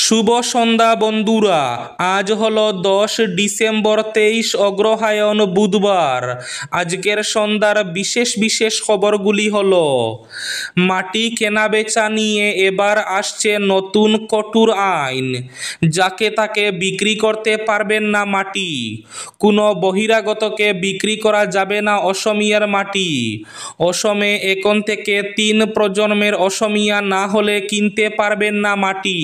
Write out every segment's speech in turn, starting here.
শুভ সন্ধ্যা বন্ধুরা, আজ হলো 10 ডিসেম্বর 23 অগ্রহায়ণ বুধবার। আজকের সন্ধ্যার বিশেষ বিশেষ খবরগুলি হলো, মাটি কেনাবেচা নিয়ে এবার আসছে নতুন কঠোর আইন, যাকে তাকে বিক্রি করতে পারবেন না মাটি, কোনো বহিরাগতকে বিক্রি করা যাবে না অসমিয়ার মাটি, অসমে এখন থেকে 3 প্রজন্মের অসমিয়া না হলে কিনতে পারবেন না মাটি।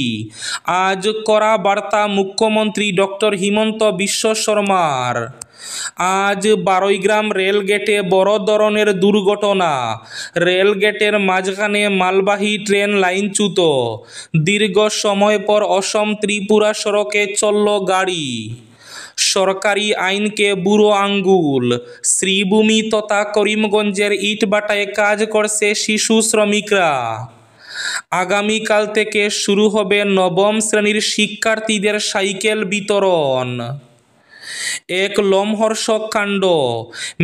আজ কড়া বার্তা মুখ্যমন্ত্রী ডক্টর হিমন্ত বিশ্ব শর্মার। আজ বারৈগ্রাম রেলগেটে বড় ধরনের দুর্ঘটনা, রেলগেটের মাঝখানে মালবাহী ট্রেন লাইনচ্যুত, দীর্ঘ সময় পর অসম ত্রিপুরা সড়কে চলল গাড়ি। সরকারি আইনকে বুড়ো আঙ্গুল, শ্রীভূমি তথা করিমগঞ্জের ইটভাটায় কাজ করছে শিশু শ্রমিকরা। আগামীকাল থেকে শুরু হবে নবম শ্রেণীর শিক্ষার্থীদের সাইকেল বিতরণ। এক লোমহর্ষক কাণ্ড,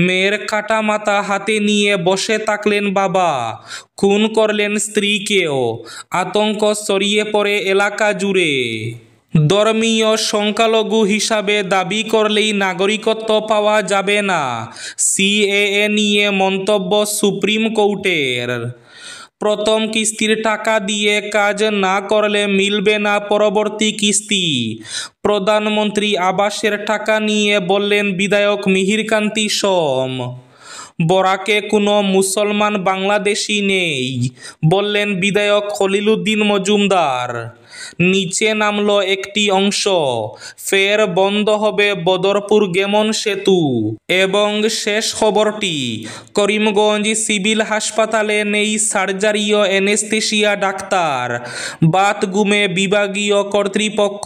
মেয়ের কাটা মাথা হাতে নিয়ে বসে থাকলেন বাবা, খুন করলেন স্ত্রীকেও, আতঙ্ক ছড়িয়ে পড়ে এলাকা জুড়ে। ধর্মীয় সংখ্যালঘু হিসাবে দাবি করলেই নাগরিকত্ব পাওয়া যাবে না, সিএএ নিয়ে মন্তব্য সুপ্রিম কোর্টের। প্রথম কিস্তির টাকা দিয়ে কাজ না করলে মিলবে না পরবর্তী কিস্তি, প্রধানমন্ত্রী আবাসের টাকা নিয়ে বললেন বিধায়ক মিহিরকান্তি সোম। বরাকে কোনো মুসলমান বাংলাদেশি নেই, বললেন বিধায়ক খলিলুদ্দিন মজুমদার। নিচে নামল একটি অংশ, ফের বন্ধ হবে বদরপুর গেমন সেতু। এবং শেষ খবরটি, করিমগঞ্জ সিভিল হাসপাতালে নেই সার্জারি ও অ্যানেস্থেসিয়া ডাক্তার, বাথরুমে বিভাগীয় কর্তৃপক্ষ।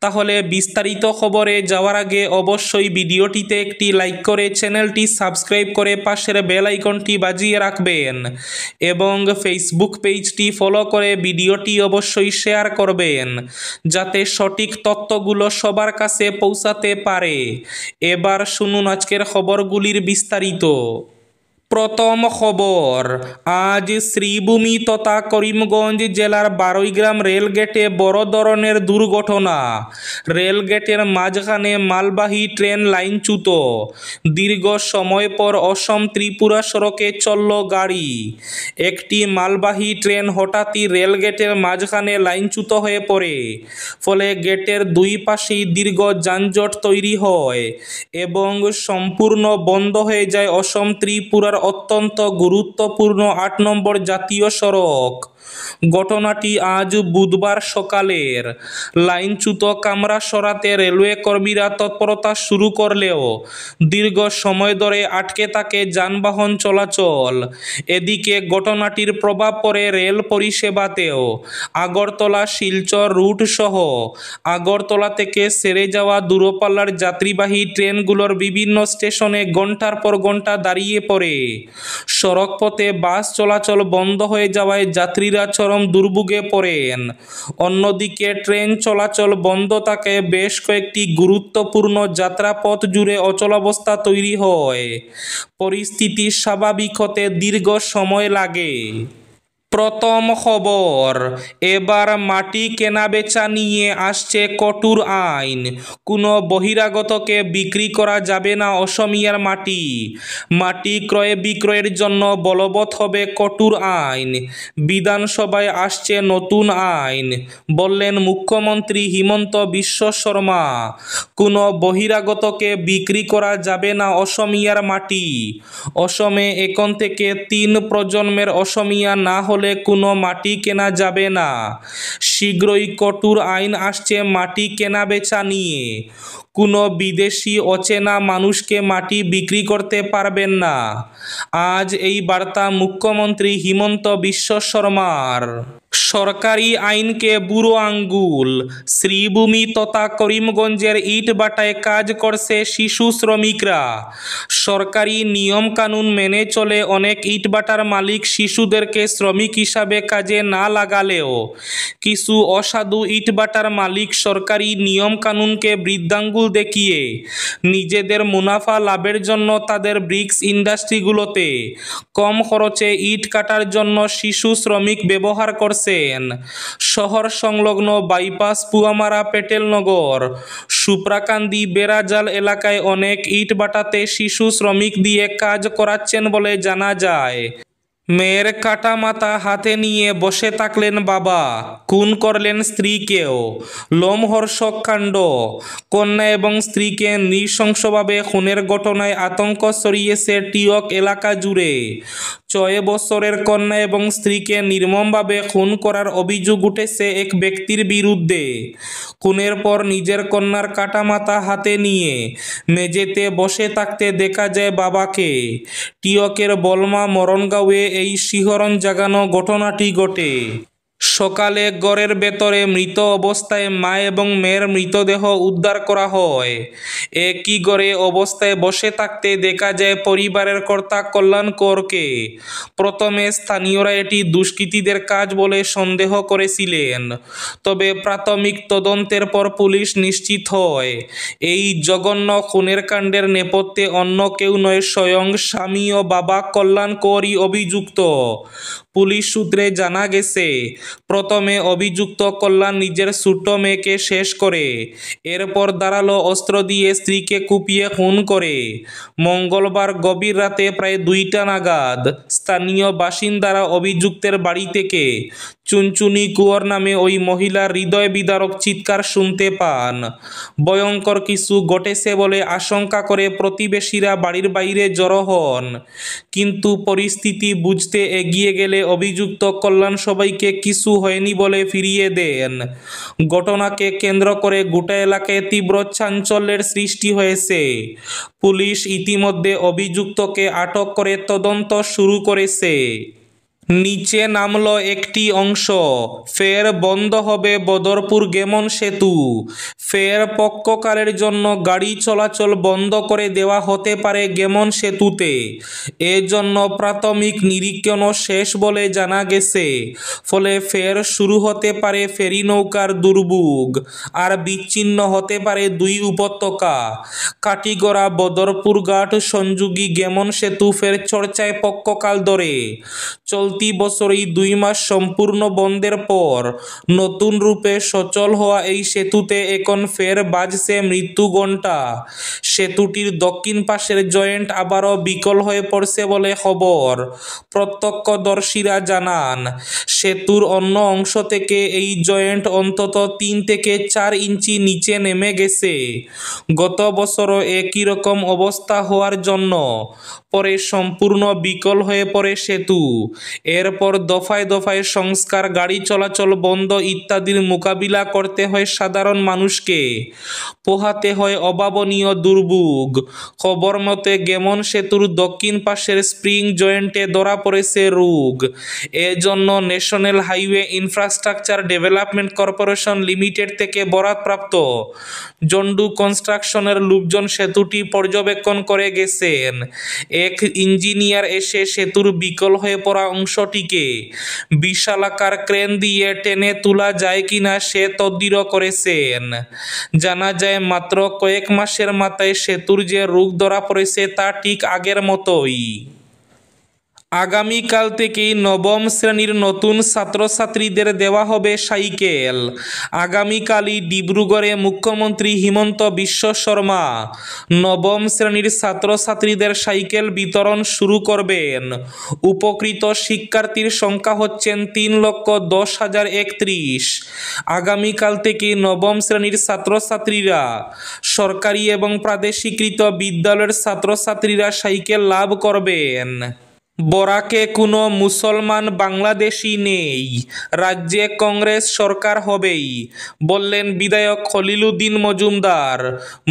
তাহলে বিস্তারিত খবরে যাওয়ার আগে অবশ্যই ভিডিওটিতে একটি লাইক করে চ্যানেলটি সাবস্ক্রাইব করে পাশের বেল আইকনটি বাজিয়ে রাখবেন এবং ফেসবুক পেজটি ফলো করে ভিডিওটি অবশ্যই শেয়ার করবেন, যাতে সঠিক তথ্যগুলো সবার কাছে পৌঁছাতে পারে। এবার শুনুন আজকের খবরগুলির বিস্তারিত। প্রথম খবর, আজ শ্রীভূমি তথা করিমগঞ্জ জেলার বারৈগ্রাম রেলগেটে বড় ধরনের দুর্ঘটনা, রেলগেটের মাঝখানে মালবাহী ট্রেন লাইনচ্যুত, দীর্ঘ সময় পর অসম ত্রিপুরা সড়কে চলল গাড়ি। একটি মালবাহী ট্রেন হঠাৎই রেলগেটের মাঝখানে লাইনচ্যুত হয়ে পড়ে, ফলে গেটের দুই পাশেই দীর্ঘ যানজট তৈরি হয় এবং সম্পূর্ণ বন্ধ হয়ে যায় অসম ত্রিপুরার অত্যন্ত গুরুত্বপূর্ণ 8 নম্বর জাতীয় সড়ক। ঘটনাটি আজ বুধবার সকালের। লাইনচ্যুত কামরা সরাতে রেলওয়ে কর্মীরা তৎপরতা শুরু করলেও দীর্ঘ সময় ধরে আটকে থাকে যানবাহন চলাচল। এদিকে ঘটনাটির প্রভাব পড়ে রেল পরিষেবাতেও। আগরতলা শিলচর রুট সহ আগরতলা থেকে সেরে যাওয়া দূরপাল্লার যাত্রীবাহী ট্রেনগুলোর বিভিন্ন স্টেশনে ঘণ্টার পর ঘণ্টা দাঁড়িয়ে পড়ে। সড়কপথে বাস চলাচল বন্ধ হয়ে যাওয়ায় যাত্রীরা চরম দুর্ভোগে পড়েন। অন্যদিকে ট্রেন চলাচল বন্ধ থাকায় বেশ কয়েকটি গুরুত্বপূর্ণ যাত্রাপথ জুড়ে অচলাবস্থা তৈরি হয়। পরিস্থিতি স্বাভাবিক হতে দীর্ঘ সময় লাগে। প্রথম খবর, এবার মাটি কেনাবেচা নিয়ে আসছে কঠোর আইন, কোনো বহিরাগতকে বিক্রি করা যাবে না অসমিয়ার মাটি, মাটি ক্রয় বিক্রয়ের জন্য বলবৎ হবে কঠোর আইন, বিধানসভায় আসছে নতুন আইন, বললেন মুখ্যমন্ত্রী হিমন্ত বিশ্ব শর্মা। কোনো বহিরাগতকে বিক্রি করা যাবে না অসমিয়ার মাটি, অসমে এখন থেকে 3 প্রজন্মের অসমিয়া না হলে কোনো মাটি কেনা যাবে না। শীঘ্রই কঠোর আইন আসছে মাটি কেনাবেচা নিয়ে, কোনো বিদেশি অচেনা মানুষকে মাটি বিক্রি করতে পারবেন না। আজ এই বার্তা মুখ্যমন্ত্রী হিমন্ত বিশ্ব শর্মার। সরকারি আইনকে বুড়ো আঙ্গুল, শ্রীভূমি তথা করিমগঞ্জের ইটভাটায় কাজ করছে শিশু শ্রমিকরা। সরকারি নিয়ম কানুন মেনে চলে অনেক ইটভাটার মালিক শিশুদেরকে শ্রমিক হিসাবে কাজে না লাগালেও কিছু অসাধু ইটভাটার মালিক সরকারি নিয়ম কানুনকে বৃদ্ধাঙ্গুল দেখিয়ে নিজেদের মুনাফা লাভের জন্য তাদের ব্রিক্স ইন্ডাস্ট্রিগুলোতে কম খরচে ইট কাটার জন্য শিশু শ্রমিক ব্যবহার করছে। সেন। শহর সংলগ্ন বাইপাস পুয়ামারা পেটেলনগর সুপ্রাকান্দি বেড়াজাল এলাকায় অনেক ইটভাটাতে শিশু শ্রমিক দিয়ে কাজ করাচ্ছেন বলে জানা যায়। মেয়ের কাটা মাথা হাতে নিয়ে বসে থাকলেন বাবা, খুন করলেন স্ত্রীকেও। লোমহর্ষক কাণ্ড। কন্যা এবং স্ত্রীকে নৃশংসভাবে খুনের ঘটনায় আতঙ্ক ছড়িয়েছে টিয়ক এলাকা জুড়ে। 6 বছরের কন্যা এবং স্ত্রীকে নির্মমভাবে খুন করার অভিযোগ উঠেছে এক ব্যক্তির বিরুদ্ধে। খুনের পর নিজের কন্যার কাটা মাথা হাতে নিয়ে মেঝেতে বসে থাকতে দেখা যায় বাবাকে। টিয়কের বলমা মরণগাঁওয়ে এই শিহরণ জাগানো ঘটনাটি ঘটে। সকালে ঘরের ভেতরে মৃত অবস্থায় মা এবং মেয়ের মৃতদেহ উদ্ধার করা হয়। একই ঘরে অবস্থায় বসে থাকতে দেখা যায় পরিবারের কর্তা কল্যাণ করকে। প্রথমে স্থানীয়রা এটি দুষ্কৃতীদের কাজ বলে সন্দেহ করেছিলেন, তবে প্রাথমিক তদন্তের পর পুলিশ নিশ্চিত হয় এই জঘন্য খুনের কাণ্ডের নেপথ্যে অন্য কেউ নয়, স্বয়ং স্বামী ও বাবা কল্যাণ করই অভিযুক্ত। পুলিশ সূত্রে জানা গেছে, প্রথমে অভিযুক্ত কল্যাণ নিজের ছোট্ট মেয়েকে শেষ করে, এরপর ধারালো অস্ত্র দিয়ে স্ত্রীকে কুপিয়ে খুন করে। মঙ্গলবার গভীর রাতে প্রায় 2টা নাগাদ স্থানীয় বাসিন্দারা অভিযুক্তের বাড়ি থেকে চুনচুনি কুয়োর নামে ওই মহিলার হৃদয় বিদারক চিৎকার শুনতে পান। ভয়ঙ্কর কিছু ঘটেছে বলে আশঙ্কা করে প্রতিবেশীরা বাড়ির বাইরে জড়ো হন, কিন্তু পরিস্থিতি বুঝতে এগিয়ে গেলে অভিযুক্ত কল্যাণ সবাইকে কিছু হয়নি বলে ফিরিয়ে দেন। ঘটনাকে কেন্দ্র করে গোটা এলাকায় তীব্র চাঞ্চল্যের সৃষ্টি হয়েছে। পুলিশ ইতিমধ্যে অভিযুক্তকে আটক করে তদন্ত শুরু করেছে। নিচে নামল একটি অংশ, ফের বন্ধ হবে বদরপুর গেমন সেতু। ফের পক্ষকালের জন্য গাড়ি চলাচল বন্ধ করে দেওয়া হতে পারে গেমন সেতুতে। এজন্য প্রাথমিক নিরীক্ষণও শেষ বলে জানা গেছে। ফলে ফের শুরু হতে পারে ফেরি নৌকার দুর্ভোগ, আর বিচ্ছিন্ন হতে পারে 2 উপত্যকা। কাটিগড়া বদরপুর ঘাট সংযোগী গেমন সেতু ফের চর্চায় পক্ষকাল ধরে। চলতি বছরই 2 মাস সম্পূর্ণ বন্ধের পর নতুন রূপে সচল হওয়া এই সেতুতে এখন ফের বাজছে মৃত্যু ঘণ্টা। সেতুটির দক্ষিণ পাশের জয়েন্ট আবারও বিকল হয়ে পড়ছে বলে খবর। প্রত্যক্ষদর্শীরা জানান, সেতুর অন্য অংশ থেকে এই জয়েন্ট অন্তত 3 থেকে 4 ইঞ্চি নিচে নেমে গেছে। গত বছরও একই রকম অবস্থা হওয়ার জন্য পরে সম্পূর্ণ বিকল হয়ে পড়ে সেতু। এরপর দফায় দফায় সংস্কার, গাড়ি চলাচল বন্ধ ইত্যাদির মোকাবিলা করতে হয় সাধারণ মানুষকে। পোহাতে হয় অভাবনীয় দুর্ভোগ। খবর মতে গেমন সেতুর দক্ষিণ পাশের স্প্রিং জয়েন্টে ধরা পড়েছে রোগ। এজন্য national highway infrastructure development corporation limited থেকে বরাদপ্রাপ্ত জন্ডু কনস্ট্রাকশনের লোকজন সেতুটি পর্যবেক্ষণ করে গেছেন। এক ইঞ্জিনিয়ার এসে সেতুর বিকল হয়ে পড়া অংশটিকে বিশালাকার ক্রেন দিয়ে টেনে তোলা যায় কিনা সে তদবির করেছেন। জানা যায়, মাত্র কয়েক মাসের মাথায় সেতুর যে রোগ ধরা পড়েছে তা ঠিক আগের মতোই। আগামীকাল থেকেই নবম শ্রেণীর নতুন ছাত্রছাত্রীদের দেওয়া হবে সাইকেল। আগামীকালই ডিব্রুগড়ে মুখ্যমন্ত্রী হিমন্ত বিশ্ব শর্মা নবম শ্রেণীর ছাত্রছাত্রীদের সাইকেল বিতরণ শুরু করবেন। উপকৃত শিক্ষার্থীর সংখ্যা হচ্ছেন 3,10,031। আগামীকাল থেকে নবম শ্রেণীর ছাত্রছাত্রীরা, সরকারি এবং প্রাদেশিকৃত বিদ্যালয়ের ছাত্রছাত্রীরা সাইকেল লাভ করবেন। বরাকে কোনো মুসলমান বাংলাদেশি নেই, রাজ্যে কংগ্রেস সরকার হবেই, বললেন বিধায়ক খলিলুদ্দিন মজুমদার।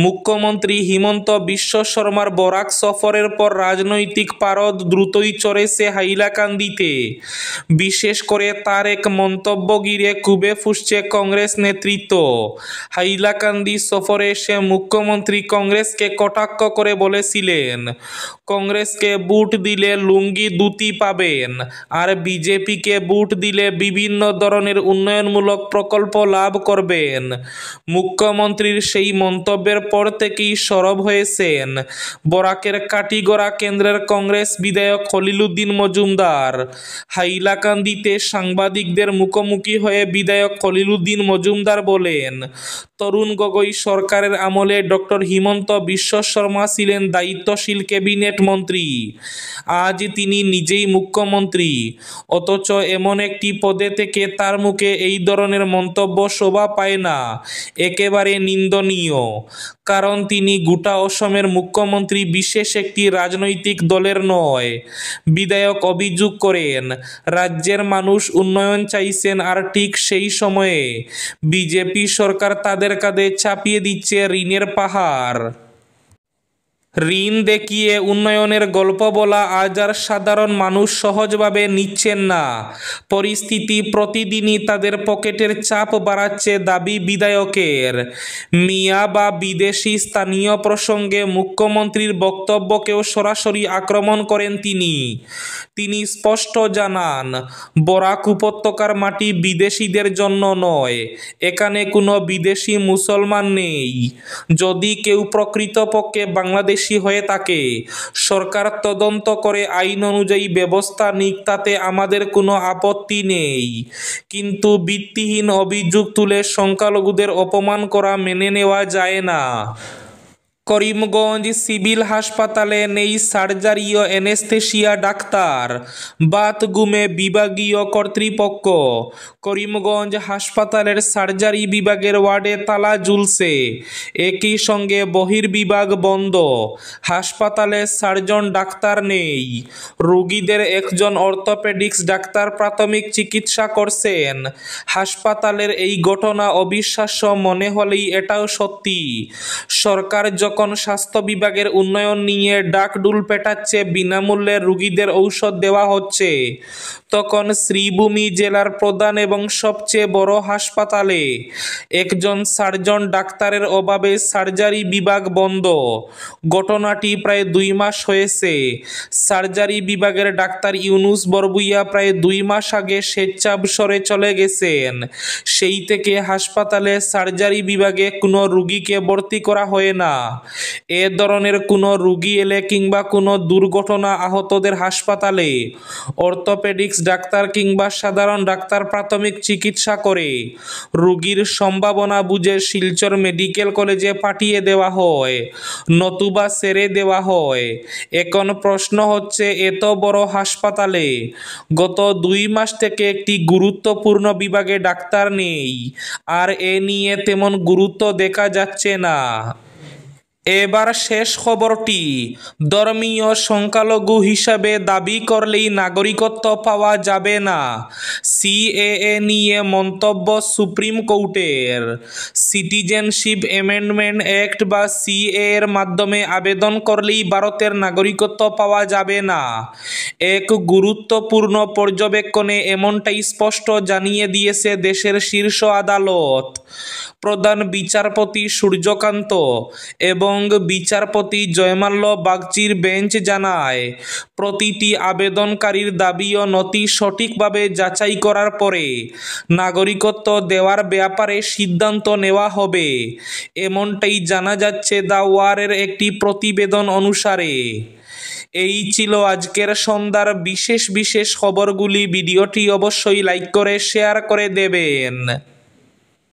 মুখ্যমন্ত্রী হিমন্ত বিশ্ব শর্মার বরাক সফরের পর রাজনৈতিক পারদ দ্রুতই চড়েছে হাইলাকান্দিতে। বিশেষ করে তার এক মন্তব্য ঘিরে ক্ষোভে ফুঁসছে কংগ্রেস নেতৃত্ব। হাইলাকান্দি সফরে এসে মুখ্যমন্ত্রী কংগ্রেসকে কটাক্ষ করে বলেছিলেন, কংগ্রেসকে ভোট দিলে লুঙ্গি লুঙ্গি ধুতি পাবেন, আর বিজেপিকে ভোট দিলে বিভিন্ন ধরনের উন্নয়নমূলক প্রকল্প লাভ করবেন। মুখ্যমন্ত্রীর সেই মন্তব্যের পর থেকেই সরব হয়েছেন বরাকের কাটিগড়া কেন্দ্রের কংগ্রেস বিধায়ক খলিল উদ্দিন মজুমদার। হাইলাকান্দিতে সাংবাদিকদের মুখোমুখি হয়ে বিধায়ক খলিল উদ্দিন মজুমদার বলেন, তরুণ গগৈ সরকারের আমলে ডক্টর হিমন্ত বিশ্ব শর্মা ছিলেন দায়িত্বশীল ক্যাবিনেট মন্ত্রী। আজ তিনি নিজেই মুখ্যমন্ত্রী, অথচ এমন একটি পদে থেকে তার মুখে এই ধরনের মন্তব্য শোভা পায় না। একেবারে নিন্দনীয়, কারণ তিনি গোটা অসমের মুখ্যমন্ত্রী, বিশেষ একটি রাজনৈতিক দলের নয়। বিধায়ক অভিযোগ করেন, রাজ্যের মানুষ উন্নয়ন চাইছেন, আর ঠিক সেই সময়ে বিজেপি সরকার তাদের কাঁধে চাপিয়ে দিচ্ছে ঋণের পাহাড়। ঋণ দেখিয়ে উন্নয়নের গল্প বলা আজ আর সাধারণ মানুষ সহজভাবে নিচ্ছেন না। পরিস্থিতি প্রতিদিনই তাদের পকেটের চাপ বাড়াচ্ছে দাবি বিধায়কের। মিয়া বা বিদেশি স্থানীয় প্রসঙ্গে মুখ্যমন্ত্রীর বক্তব্যকেও সরাসরি আক্রমণ করেন তিনি স্পষ্ট জানান, বরাক উপত্যকার মাটি বিদেশিদের জন্য নয়, এখানে কোনো বিদেশি মুসলমান নেই। যদি কেউ প্রকৃতপক্ষে বাংলাদেশি হয়ে থাকে, সরকার তদন্ত করে আইন অনুযায়ী ব্যবস্থা নিক, তাতে আমাদের কোনো আপত্তি নেই। কিন্তু ভিত্তিহীন অভিযোগ তুলে সংখ্যালঘুদের অপমান করা মেনে নেওয়া যায় না। করিমগঞ্জ সিভিল হাসপাতালে নেই সার্জারি ও অ্যানেস্থেসিয়া ডাক্তার, বাথরুমে বিভাগীয় কর্তৃপক্ষ। করিমগঞ্জ হাসপাতালের সার্জারি বিভাগের ওয়ার্ডে তালা ঝুলছে, একই সঙ্গে বহির্বিভাগ বন্ধ। হাসপাতালে সার্জন ডাক্তার নেই। রোগীদের একজন অর্থোপেডিক্স ডাক্তার প্রাথমিক চিকিৎসা করছেন। হাসপাতালের এই ঘটনা অবিশ্বাস্য মনে হলেই এটাও সত্যি। সরকার যখন স্বাস্থ্য বিভাগের উন্নয়ন নিয়ে ডাকডুল পেটাচ্ছে, বিনামূল্যে রোগীদের ঔষধ দেওয়া হচ্ছে, তখন শ্রীভূমি জেলার প্রধান এবং সবচেয়ে বড় হাসপাতালে একজন সার্জন ডাক্তারের অভাবে সার্জারি বিভাগ বন্ধ। ঘটনাটি প্রায় 2 মাস হয়েছে। সার্জারি বিভাগের ডাক্তার ইউনুস বরবুইয়া প্রায় 2 মাস আগে স্বেচ্ছাবসরে চলে গেছেন। সেই থেকে হাসপাতালে সার্জারি বিভাগে কোনো রোগীকে ভর্তি করা হয় না। এ ধরনের কোনো রোগী এলে কিংবা কোনো দুর্ঘটনা আহতদের হাসপাতালে অর্থোপেডিক্স ডাক্তার কিংবা সাধারণ ডাক্তার প্রাথমিক চিকিৎসা করে রোগীর সম্ভাবনা বুঝে শিলচর মেডিকেল কলেজে পাঠিয়ে দেওয়া হয়, নতুবা ছেড়ে দেওয়া হয়। এখন প্রশ্ন হচ্ছে, এত বড় হাসপাতালে গত 2 মাস থেকে একটি গুরুত্বপূর্ণ বিভাগে ডাক্তার নেই, আর এ নিয়ে তেমন গুরুত্ব দেখা যাচ্ছে না। এবার শেষ খবরটি, ধর্মীয় সংখ্যালঘু হিসাবে দাবি করলেই নাগরিকত্ব পাওয়া যাবে না। সিএএ নিয়ে মন্তব্য সুপ্রিম কোর্টের। সিটিজেনশিপ অ্যামেন্ডমেন্ট অ্যাক্ট বা সিএএ এর মাধ্যমে আবেদন করলেই ভারতের নাগরিকত্ব পাওয়া যাবে না। এক গুরুত্বপূর্ণ পর্যবেক্ষণে এমনটাই স্পষ্ট জানিয়ে দিয়েছে দেশের শীর্ষ আদালত। প্রধান বিচারপতি সূর্যকান্ত এবং বিচারপতি জয়মাল্য বাগচির বেঞ্চ জানায়, প্রতিটি আবেদনকারীর দাবি ও নথি সঠিকভাবে যাচাই করার পরে নাগরিকত্ব দেওয়ার ব্যাপারে সিদ্ধান্ত নেওয়া হবে। এমনটাই জানা যাচ্ছে দ্য ওয়ারের একটি প্রতিবেদন অনুসারে। এই ছিল আজকের সন্ধ্যার বিশেষ খবরগুলি। ভিডিওটি অবশ্যই লাইক করে শেয়ার করে দেবেন।